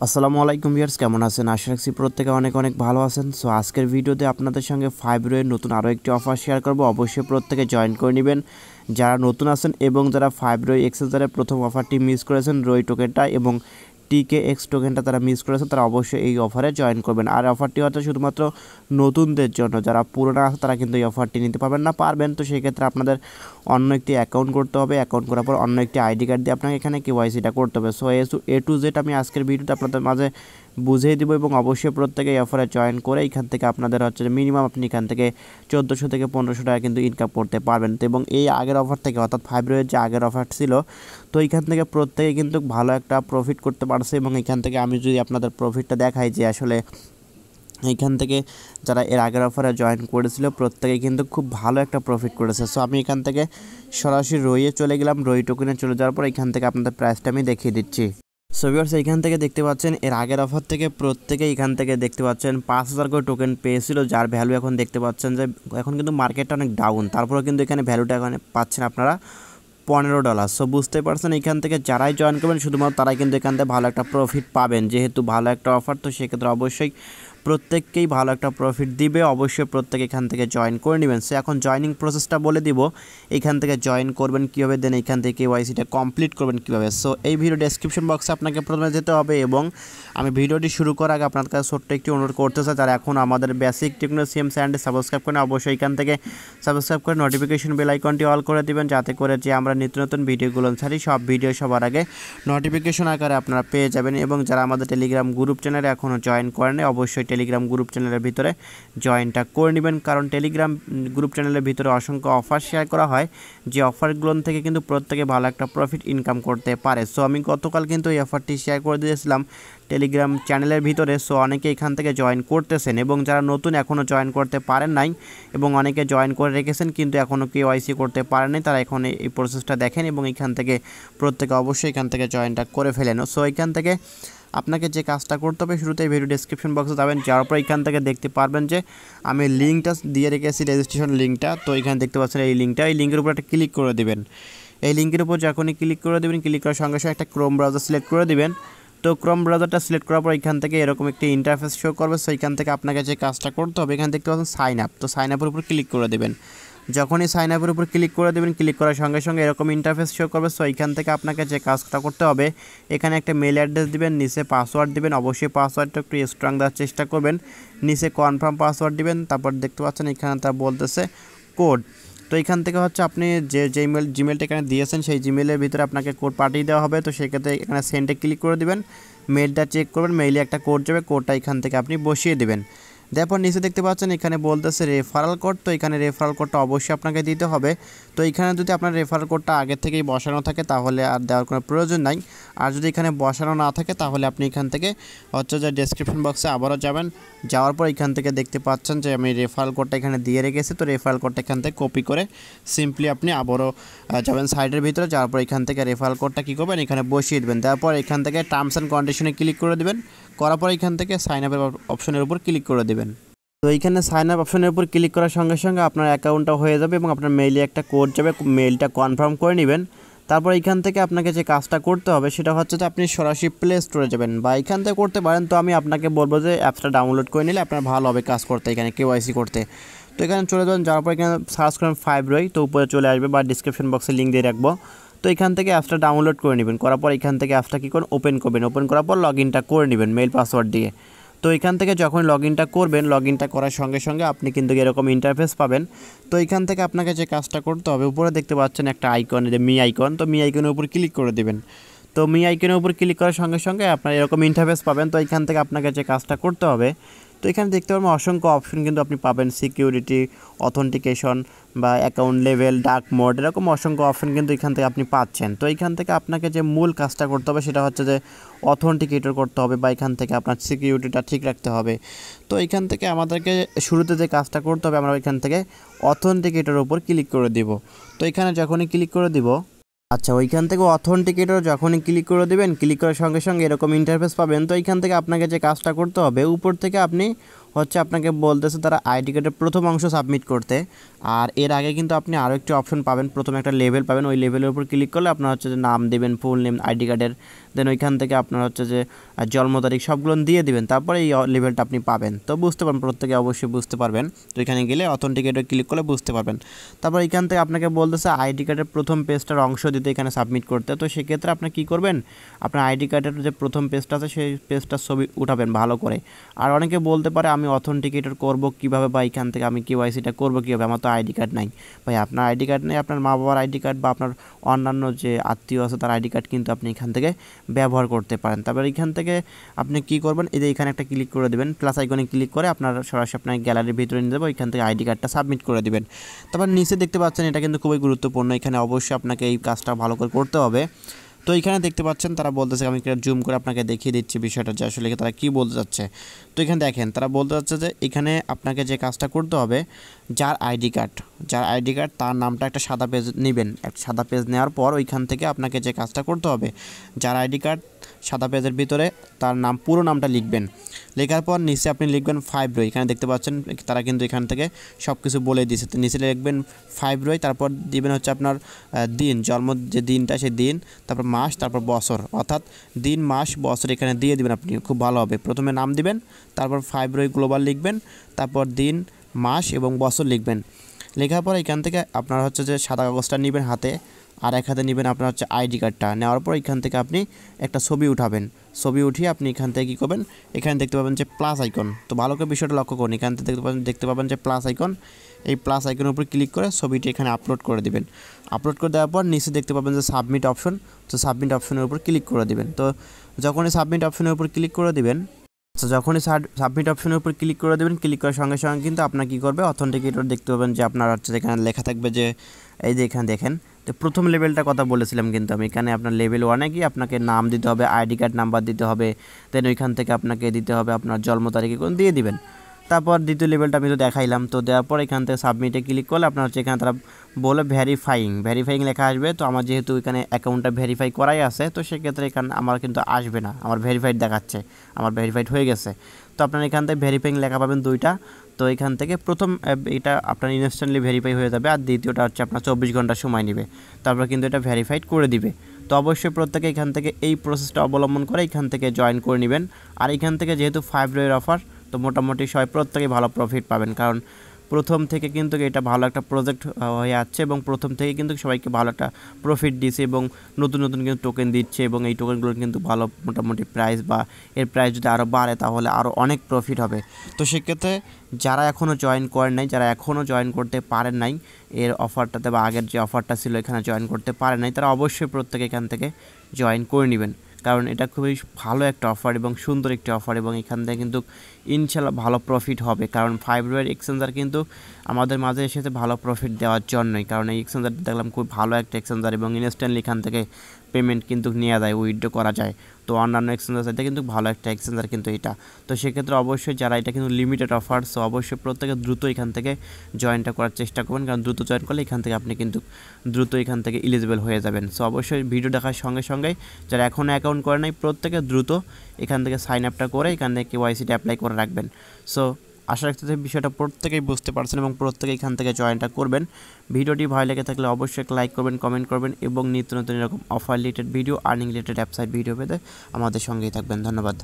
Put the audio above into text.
আসসালামু আলাইকুম ভিউয়ার্স, কেমন আছেন? আশা রাখছি প্রত্যেকে অনেক অনেক ভালো আছেন। সো আজকের ভিডিওতে আপনাদের সঙ্গে ফাইব্রোয়ের নতুন আরও একটি অফার শেয়ার করব। অবশ্যই প্রত্যেকে জয়েন করে নেবেন যারা নতুন আছেন এবং যারা ফাইব্রো এক্সচেঞ্জারের প্রথম অফারটি মিস করেছেন রই টোকেনটা এবং TKX টোকেনটা তারা মিস করেছেন, তারা অবশ্যই এই অফারে জয়েন করবেন। আর অফারটি হচ্ছে শুধুমাত্র নতুনদের জন্য, যারা পুরোনো আছে তারা কিন্তু এই অফারটি নিতে পারবেন। তো সেই ক্ষেত্রে আপনাদের অন্য একটি অ্যাকাউন্ট করতে হবে। অ্যাকাউন্ট করার পর অন্য একটি আইডি কার্ড দিয়ে আপনাকে এখানে KYCটা করতে হবে। সো A to Z আমি আজকের ভিডিওতে আপনাদের মাঝে বুঝিয়ে দেবো এবং অবশ্যই প্রত্যেকে এই অফারে জয়েন করে এখান থেকে আপনাদের হচ্ছে মিনিমাম আপনি এখান থেকে 1400 থেকে 1500 টাকা কিন্তু ইনকাম করতে পারবেন। তো এবং এই আগের অফার থেকে, অর্থাৎ ফাইব্রোয়ের যে আগের অফার ছিল, তো এইখান থেকে প্রত্যেকে কিন্তু ভালো একটা প্রফিট করতে পারছে। এবং এখান থেকে আমি যদি আপনাদের প্রফিটটা দেখাই যে আসলে এইখান থেকে যারা এর আগের অফারে জয়েন করেছিল প্রত্যেকে কিন্তু খুব ভালো একটা প্রফিট করেছে। সো আমি এখান থেকে সরাসরি রইয়ে চলে গেলাম। রই টোকেনে চলে যাওয়ার পর এখান থেকে আপনাদের প্রাইসটা আমি দেখিয়ে দিচ্ছি। সো ভিউয়ার্স, এইখান থেকে দেখতে পাচ্ছেন এর আগের অফার থেকে প্রত্যেকে এখান থেকে দেখতে পাচ্ছেন 5000 করে টোকেন পেয়েছিল, যার ভ্যালু এখন দেখতে পাচ্ছেন যে এখন কিন্তু মার্কেটটা অনেক ডাউন, তারপরেও কিন্তু এখানে ভ্যালুটা এখানে পাচ্ছেন আপনারা $15। সো বুঝতে পারছেন এখান থেকে যারাই জয়েন করবেন শুধুমাত্র তারাই কিন্তু এখান থেকে ভালো একটা প্রফিট পাবেন। যেহেতু ভালো একটা অফার, তো সেক্ষেত্রে অবশ্যই প্রত্যেককেই ভালো একটা প্রফিট দিবে। অবশ্যই প্রত্যেকে এখান থেকে জয়েন করে নেবেন। সো এখন জয়নিং প্রসেসটা বলে দিব, এখান থেকে জয়েন করবেন কীভাবে, দেন এখান থেকে KYCটা কমপ্লিট করবেন কীভাবে। সো এই ভিডিও ডেসক্রিপশন বক্সে আপনাকে প্রথমে যেতে হবে এবং আমি ভিডিওটি শুরু করার আগে আপনার কাছে ছোট্ট একটি অনুরোধ করতে চাই, যারা এখন আমাদের বেসিক টেকনোলজি সিএম চ্যানেলটি সাবস্ক্রাইব করেন অবশ্যই এখান থেকে সাবস্ক্রাইব করে নোটিফিকেশন বেল আইকনটি অল করে দিবেন, যাতে করে যে আমরা নিত্য নতুন ভিডিওগুলো ছাড়ি সব ভিডিও সবার আগে নোটিফিকেশন আকারে আপনারা পেয়ে যাবেন। এবং যারা আমাদের টেলিগ্রাম গ্রুপ চ্যানেলে এখনও জয়েন করেন অবশ্যই টেলিগ্রাম গ্রুপ চ্যানেলের ভিতরে জয়েনটা করে নেবেন, কারণ টেলিগ্রাম গ্রুপ চ্যানেলের ভিতরে অসংখ্য অফার শেয়ার করা হয়, যে অফারগুলো থেকে কিন্তু প্রত্যেকে ভালো একটা প্রফিট ইনকাম করতে পারে। সো আমি গতকাল কিন্তু এই অফারটি শেয়ার করে দিয়েছিলাম টেলিগ্রাম চ্যানেলের ভিতরে। সো অনেকে এখান থেকে জয়েন করতেছেন এবং যারা নতুন এখনও জয়েন করতে পারেন নাই এবং অনেকে জয়েন করে রেখেছেন কিন্তু এখনও KYC করতে পারেন নাই, তারা এখন এই প্রসেসটা দেখেন এবং এখান থেকে প্রত্যেকে অবশ্যই এখান থেকে জয়েনটা করে ফেলেন। সো এখান থেকে আপনাকে যে কাজটা করতে হবে, শুরুতে ভিডিও ডেসক্রিপশন বক্সে যাবেন, যাওয়ার পর এখান থেকে দেখতে পারবেন যে আমি লিঙ্কটা দিয়ে রেখেছি, রেজিস্ট্রেশন লিঙ্কটা। তো এখানে দেখতে পাচ্ছেন এই লিঙ্কটা, এই লিঙ্কের উপর একটা ক্লিক করে দেবেন। এই লিঙ্কের উপর যখনই ক্লিক করে দেবেন, ক্লিক করার সঙ্গে সঙ্গে একটা ক্রোম ব্রাউজার সিলেক্ট করে দিবেন। তো ক্রোম ব্রাউজারটা সিলেক্ট করার পর এখান থেকে এরকম একটি ইন্টারফেস শো করবে। সো এখান থেকে আপনাকে যে কাজটা করতে হবে, এখানে দেখতে পাচ্ছেন সাইন আপ, তো সাইন আপের উপর ক্লিক করে দেবেন। যখনই সাইন আপের উপর ক্লিক করে দেবেন, ক্লিক করার সঙ্গে সঙ্গে এরকম ইন্টারফেস শো করবে। সো এইখান থেকে আপনাকে যে কাজটা করতে হবে, এখানে একটা মেল অ্যাড্রেস দিবেন, নিচে পাসওয়ার্ড দিবেন, অবশ্যই পাসওয়ার্ডটা একটু স্ট্রং দেওয়ার চেষ্টা করবেন, নিচে কনফার্ম পাসওয়ার্ড দিবেন। তারপর দেখতে পাচ্ছেন এখানে তা বলতেছে কোড। তো এখান থেকে হচ্ছে আপনি যে জিমেলটা এখানে দিয়েছেন সেই জিমেলের ভিতরে আপনাকে কোড পাঠিয়ে দেওয়া হবে। তো সেক্ষেত্রে এখানে সেন্ডে ক্লিক করে দিবেন, মেলটা চেক করবেন, মেইলে একটা কোড যাবে, কোডটা এখান থেকে আপনি বসিয়ে দেবেন। তারপর নিচে দেখতে পাচ্ছেন এখানে বলতেছে রেফারেল কোড, তো এখানে রেফারেল কোডটা অবশ্যই আপনাকে দিতে হবে। তো এখানে যদি আপনার রেফারেল কোডটা আগে থেকেই বসানো থাকে তাহলে আর দেওয়ার কোনো প্রয়োজন নাই, আর যদি এখানে বসানো না থাকে তাহলে আপনি এখান থেকে হচ্ছে যে ডেসক্রিপশন বক্সে আবারও যাবেন, যাওয়ার পর এখান থেকে দেখতে পাচ্ছেন যে আমি রেফারেল কোডটা এখানে দিয়ে রেখেছি। তো রেফারেল কোডটা এখান থেকে কপি করে সিম্পলি আপনি আবারও যাবেন সাইডের ভিতরে, যাওয়ার পর এখান থেকে রেফারেল কোডটা কী করবেন এখানে বসিয়ে দেবেন। তারপর এখান থেকে টার্মস অ্যান্ড কন্ডিশনে ক্লিক করে দেবেন, করার পর এখান থেকে সাইন আপের অপশনের উপর ক্লিক করে দেবেন। তো এইখানে সাইন আপ অপশনের উপর ক্লিক করার সঙ্গে সঙ্গে আপনার অ্যাকাউন্টটা হয়ে যাবে এবং আপনার মেইলে একটা কোড যাবে, মেইলটা কনফার্ম করে নেবেন। তারপর এখান থেকে আপনাকে যে কাজটা করতে হবে সেটা হচ্ছে যে আপনি সরাসরি প্লে স্টোরে যাবেন বা এখান থেকে করতে পারেন। তো আমি আপনাকে বলবো যে অ্যাপসটা ডাউনলোড করে নিলে আপনার ভালো হবে কাজ করতে, এখানে KYC করতে। তো এখানে চলে যাবেন, যাওয়ার পর এখানে সার্চ করেন ফাইব্রোই, তো উপরে চলে আসবে বা ডিসক্রিপশন বক্সে লিঙ্ক দিয়ে রাখবো। তো এখান থেকে অ্যাপসটা ডাউনলোড করে নেবেন, করার পর এখান থেকে অ্যাপসটা কী করুন ওপেন করবেন, ওপেন করার পর লগ ইনটা করে নেবেন মেইল পাসওয়ার্ড দিয়ে। তো এখান থেকে যখন লগ ইনটা করবেন, লগ ইনটা করার সঙ্গে সঙ্গে আপনি কিন্তু এরকম ইন্টারফেস পাবেন। তো এখান থেকে আপনাকে যে কাজটা করতে হবে, উপরে দেখতে পাচ্ছেন একটা আইকন, যে মি আইকন, তো মি আইকনের উপর ক্লিক করে দেবেন। তো মি আইকনের উপর ক্লিক করার সঙ্গে সঙ্গে আপনার এরকম ইন্টারফেস পাবেন। তো এখান থেকে আপনাকে যে কাজটা করতে হবে, তো এখানে দেখতে পারবেন অসংখ্য অপশন কিন্তু আপনি পাবেন, সিকিউরিটি, অথেন্টিকেশন বা অ্যাকাউন্ট লেভেল, ডার্ক মোড, এরকম অসংখ্য অপশন কিন্তু এখান থেকে আপনি পাচ্ছেন। তো এখান থেকে আপনাকে যে মূল কাজটা করতে হবে সেটা হচ্ছে যে অথেন্টিকেটর করতে হবে বা এখান থেকে আপনার সিকিউরিটিটা ঠিক রাখতে হবে। তো এখান থেকে আমাদেরকে শুরুতে যে কাজটা করতে হবে, আমরা এখান থেকে অথেন্টিকেটরের উপর ক্লিক করে দিব। তো এখানে যখনই ক্লিক করে দিব, আচ্ছা ওইখান থেকে অথেন্টিকেটর যখনই ক্লিক করে দেবেন, ক্লিক করার সঙ্গে সঙ্গে এরকম ইন্টারফেস পাবেন। তো এইখান থেকে আপনাকে যে কাজটা করতে হবে, উপর থেকে আপনি হচ্ছে আপনাকে বলতেছে তারা আইডি কার্ডের প্রথম অংশ সাবমিট করতে। আর এর আগে কিন্তু আপনি আরও একটি অপশন পাবেন, প্রথমে একটা লেভেল পাবেন, ওই লেভেলের উপর ক্লিক করলে আপনার হচ্ছে যে নাম দেবেন, ফুল নেম আইডি কার্ডের, দেন ওইখান থেকে আপনার হচ্ছে যে জন্ম তারিখ সবগুলো দিয়ে দিবেন, তারপরে এই লেভেলটা আপনি পাবেন। তো বুঝতে পারবেন, প্রত্যেকে অবশ্যই বুঝতে পারবেন। তো এখানে গেলে অথেন্টিকেটে ক্লিক করলে বুঝতে পারবেন। তারপর এখান থেকে আপনাকে বলতেছে আইডি কার্ডের প্রথম পেজটার অংশ দিতে, এখানে সাবমিট করতে। তো সেক্ষেত্রে আপনি কী করবেন, আপনার আইডি কার্ডের যে প্রথম পেজটা আছে সেই পেজটার ছবি উঠাবেন ভালো করে। আর অনেকে বলতে পারে আমি অথেন্টিকেটর করব কীভাবে, বা এখান থেকে আমি কেওয়াইসিটা করবো কীভাবে, আমার তো আইডি কার্ড নাই। ভাই আপনার আইডি কার্ড নেই, আপনার মা বাবার আইডি কার্ড বা আপনার অন্যান্য যে আত্মীয় আছে তার আইডি কার্ড কিন্তু আপনি এখান থেকে ব্যবহার করতে পারেন। তারপর এখান থেকে আপনি কী করবেন, এই যে এখানে একটা ক্লিক করে দেবেন, প্লাস আইকনে ক্লিক করে আপনার সরাসরি আপনার গ্যালারির ভিতরে নিয়ে যাবো, এখান থেকে আইডি কার্ডটা সাবমিট করে দেবেন। তারপর নিচে দেখতে পাচ্ছেন, এটা কিন্তু খুবই গুরুত্বপূর্ণ, এখানে অবশ্যই আপনাকে এই কাজটা ভালো করে করতে হবে। তো এখানে দেখতে পাচ্ছেন তারা বলতেছে, আমি জুম করে আপনাকে দেখিয়ে দিচ্ছি বিষয়টা যে আসলে তারা কী বলতে চাচ্ছে। তো এখানে দেখেন তারা বলতে চাচ্ছে যে এখানে আপনাকে যে কাজটা করতে হবে, যার আইডি কার্ড তার নামটা একটা সাদা পেজ নেবেন। একটা সাদা পেজ নেওয়ার পর ওইখান থেকে আপনাকে যে কাজটা করতে হবে, যার আইডি কার্ড সাদা পেজের ভিতরে তার নাম, পুরো নামটা লিখবেন। লেখার পর নিচে আপনি লিখবেন ফেব্রুয়ারি, এখানে দেখতে পাচ্ছেন তারা কিন্তু এখান থেকে সব কিছু বলে দিয়েছে। তো নিচে লিখবেন ফেব্রুয়ারি, তারপর দিবেন হচ্ছে আপনার দিন, জন্ম যে দিনটা সেই দিন, তারপর মাস, তারপর বছর, অর্থাৎ দিন মাস বছর এখানে দিয়ে দিবেন আপনি, খুব ভালো হবে। প্রথমে নাম দিবেন, তারপর ফেব্রুয়ারি গ্লোবাল লিখবেন, তারপর দিন মাস এবং বছর লিখবেন। লেখার পর এখান থেকে আপনার হচ্ছে যে সাদা কাগজটা নেবেন হাতে, আর এক হাতে নেবেন আপনার হচ্ছে আইডি কার্ডটা। নেওয়ার পর এখান থেকে আপনি একটা ছবি উঠাবেন, ছবি উঠিয়ে আপনি এখান থেকে কী করবেন, এখানে দেখতে পাবেন যে প্লাস আইকন। তো ভালো করে বিষয়টা লক্ষ্য করুন, এখান থেকে দেখতে পাবেন যে প্লাস আইকন, এই প্লাস আইকনের উপর ক্লিক করে ছবিটি এখানে আপলোড করে দিবেন। আপলোড করে দেওয়ার পর নিচে দেখতে পাবেন যে সাবমিট অপশন, তো সাবমিট অপশনের উপর ক্লিক করে দিবেন। তো যখনই সাবমিট অপশনের উপর ক্লিক করে দিবেন, তো যখনই সাবমিট অপশনের উপর ক্লিক করে দেবেন, ক্লিক করার সঙ্গে সঙ্গে কিন্তু আপনার কী করবে, অথেন্টিকেটর দেখতে পাবেন যে আপনার হচ্ছে এখানে লেখা থাকবে যে এই যে এখানে দেখেন, তো প্রথম লেভেলটার কথা বলেছিলাম কিন্তু আমি, এখানে আপনার লেভেল 1-এ গিয়ে আপনাকে নাম দিতে হবে, আইডি কার্ড নাম্বার দিতে হবে, দেন ওইখান থেকে আপনাকে দিতে হবে আপনার জন্ম তারিখ দিয়ে দিবেন। তারপর দ্বিতীয় লেভেলটা আমি তো দেখাইলাম। তো দেওয়ার পর এখান থেকে সাবমিটে ক্লিক করলে আপনার হচ্ছে এখানে তারা বলে ভেরিফাইং লেখা আসবে। তো আমার যেহেতু এখানে অ্যাকাউন্টটা ভেরিফাই করাই আছে, তো সেক্ষেত্রে এখানে আমার কিন্তু আসবে না, আমার ভেরিফাইড দেখাচ্ছে, আমার ভেরিফাইড হয়ে গেছে। তো আপনার এখান থেকে ভেরিফাইং লেখা পাবেন 2টা। তো এখান থেকে প্রথম এটা আপনার ইনস্ট্যান্টলি ভেরিফাই হয়ে যাবে, আর দ্বিতীয়টা হচ্ছে আপনার 24 ঘন্টা সময় নেবে, তারপর কিন্তু এটা ভেরিফাইড করে দিবে। তো অবশ্যই প্রত্যেকে এখান থেকে এই প্রসেসটা অবলম্বন করে এখান থেকে জয়েন করে নেবেন। আর এখান থেকে যেহেতু ফেব্রুয়ারির অফার, তো মোটামুটি সবাই প্রত্যেকেই ভালো প্রফিট পাবেন, কারণ প্রথম থেকে কিন্তু এটা ভালো একটা প্রজেক্ট হয়ে যাচ্ছে, এবং প্রথম থেকে কিন্তু সবাইকে ভালো একটা প্রফিট দিচ্ছে, এবং নতুন নতুন কিন্তু টোকেন দিচ্ছে, এবং এই টোকেনগুলোর কিন্তু ভালো মোটামুটি প্রাইস, বা এর প্রাইস যদি আরও বাড়ে তাহলে আরও অনেক প্রফিট হবে। তো সেক্ষেত্রে যারা এখনও জয়েন করেন নাই, যারা এখনও জয়েন করতে পারেন নাই এর অফারটাতে, বা আগের যে অফারটা ছিল এখানে জয়েন করতে পারেন নাই, তারা অবশ্যই প্রত্যেকে এখান থেকে জয়েন করে নেবেন, কারণ এটা খুবই ভালো একটা অফার এবং সুন্দর একটি অফার, এবং এখান থেকে কিন্তু ইনশাল্লাহ ভালো প্রফিট হবে। কারণ ফেব্রুয়ারি এক্সচেঞ্জার কিন্তু আমাদের মাঝে এসেছে ভালো প্রফিট দেওয়ার জন্যই, কারণ এই এক্সচেঞ্জারটা দেখলাম খুব ভালো একটা এক্সচেঞ্জার, এবং ইনস্ট্যান্টলি এখান থেকে পেমেন্ট কিন্তু নেওয়া যায়, উইথড্র করা যায়। তো অন্যান্য এক্সচেঞ্জার সাথে কিন্তু ভালো একটা এক্সচেঞ্জার কিন্তু এটা। তো সেক্ষেত্রে অবশ্যই যারা, এটা কিন্তু লিমিটেড অফার, সো অবশ্যই প্রত্যেকে দ্রুত এখান থেকে জয়েনটা করার চেষ্টা করবেন, কারণ দ্রুত জয়েন করলে এখান থেকে আপনি কিন্তু দ্রুত এখান থেকে এলিজিবল হয়ে যাবেন। সো অবশ্যই ভিডিও দেখার সঙ্গে সঙ্গেই যারা এখনও অ্যাকাউন্ট করে নাই প্রত্যেকে দ্রুত এখান থেকে সাইন আপটা করে এখান থেকে কেওয়াইসিটা অ্যাপ্লাই করে রাখবেন। সো আশা রাখতে বিষয়টা প্রত্যেকেই বুঝতে পারছেন, এবং প্রত্যেকে এখান থেকে জয়েনটা করবেন। ভিডিওটি ভালো লেগে থাকলে অবশ্যই লাইক করবেন, কমেন্ট করবেন, এবং নিত্য নতুন এরকম offer related video, earning related website video পেতে আমাদের সঙ্গেই থাকবেন। ধন্যবাদ।